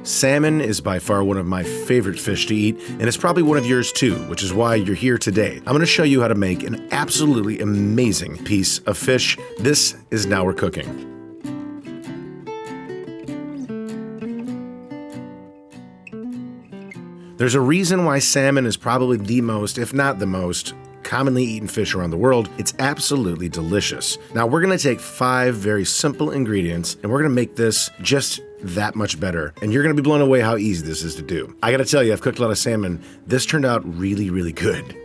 Salmon is by far one of my favorite fish to eat, and it's probably one of yours too, which is why you're here today. I'm going to show you how to make an absolutely amazing piece of fish. This is Now We're Cooking. There's a reason why salmon is probably the most, if not the most, commonly eaten fish around the world. It's absolutely delicious. Now we're going to take 5 very simple ingredients and we're going to make this just that much better. And you're going to be blown away how easy this is to do. I got to tell you, I've cooked a lot of salmon. This turned out really, really good.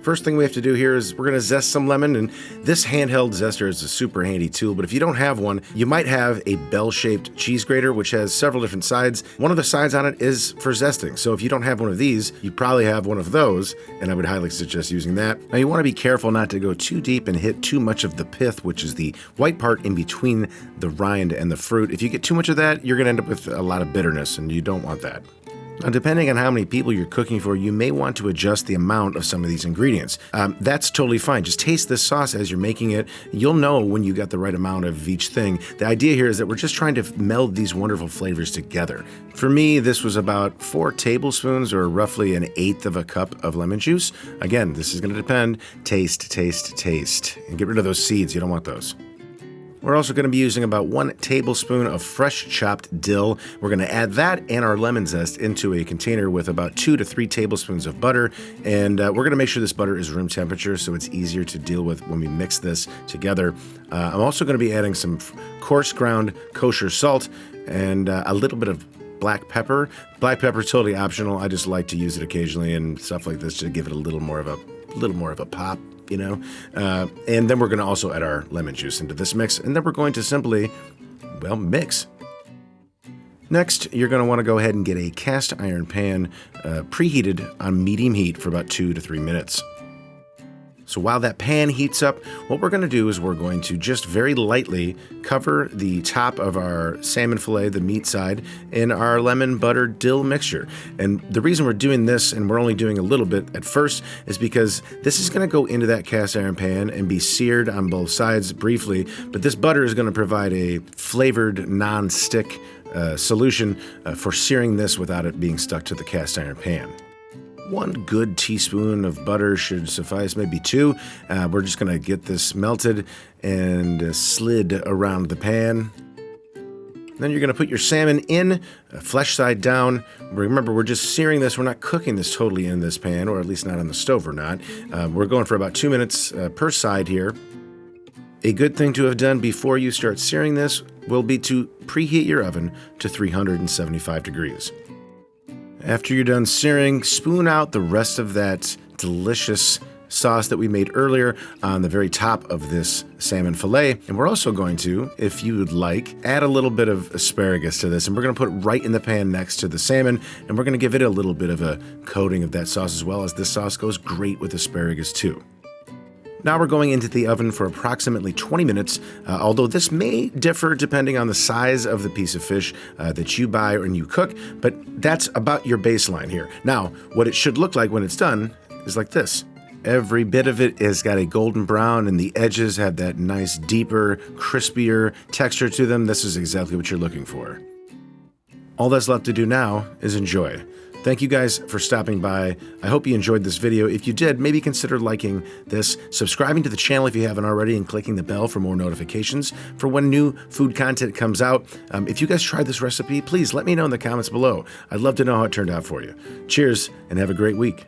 First thing we have to do here is we're going to zest some lemon, and this handheld zester is a super handy tool, but if you don't have one, you might have a bell-shaped cheese grater which has several different sides. One of the sides on it is for zesting, so if you don't have one of these, you probably have one of those, and I would highly suggest using that. Now you want to be careful not to go too deep and hit too much of the pith, which is the white part in between the rind and the fruit. If you get too much of that, you're going to end up with a lot of bitterness, and you don't want that. Now, depending on how many people you're cooking for, you may want to adjust the amount of some of these ingredients. That's totally fine. Just taste this sauce as you're making it. You'll know when you got the right amount of each thing. The idea here is that we're just trying to meld these wonderful flavors together. For me, this was about 4 tablespoons or roughly 1/8 of a cup of lemon juice. Again, this is going to depend. Taste, taste, taste. And get rid of those seeds. You don't want those. We're also going to be using about 1 tablespoon of fresh chopped dill. We're going to add that and our lemon zest into a container with about 2 to 3 tablespoons of butter. And we're going to make sure this butter is room temperature so it's easier to deal with when we mix this together. I'm also going to be adding some coarse ground kosher salt and a little bit of black pepper. Black pepper is totally optional. I just like to use it occasionally and stuff like this to give it a little more of a pop. And then we're going to also add our lemon juice into this mix, and then we're going to simply, mix. Next, you're going to want to go ahead and get a cast iron pan preheated on medium heat for about 2 to 3 minutes. So while that pan heats up, what we're going to do is we're going to just very lightly cover the top of our salmon fillet, the meat side, in our lemon butter dill mixture. And the reason we're doing this, and we're only doing a little bit at first, is because this is going to go into that cast iron pan and be seared on both sides briefly. But this butter is going to provide a flavored non-stick solution for searing this without it being stuck to the cast iron pan. 1 good teaspoon of butter should suffice, maybe 2. We're just going to get this melted and slid around the pan. Then you're going to put your salmon in, flesh side down. Remember, we're just searing this. We're not cooking this totally in this pan, or at least not on the stove or not. We're going for about 2 minutes per side here. A good thing to have done before you start searing this will be to preheat your oven to 375 degrees. After you're done searing, spoon out the rest of that delicious sauce that we made earlier on the very top of this salmon fillet. And we're also going to, if you would like, add a little bit of asparagus to this. And we're going to put it right in the pan next to the salmon. And we're going to give it a little bit of a coating of that sauce as well, as this sauce goes great with asparagus too. Now we're going into the oven for approximately 20 minutes, although this may differ depending on the size of the piece of fish that you buy and you cook, but that's about your baseline here. Now, what it should look like when it's done is like this. Every bit of it has got a golden brown, and the edges have that nice, deeper, crispier texture to them. This is exactly what you're looking for. All that's left to do now is enjoy. Thank you guys for stopping by. I hope you enjoyed this video. If you did, maybe consider liking this, subscribing to the channel if you haven't already, and clicking the bell for more notifications for when new food content comes out. If you guys tried this recipe, please let me know in the comments below. I'd love to know how it turned out for you. Cheers, and have a great week.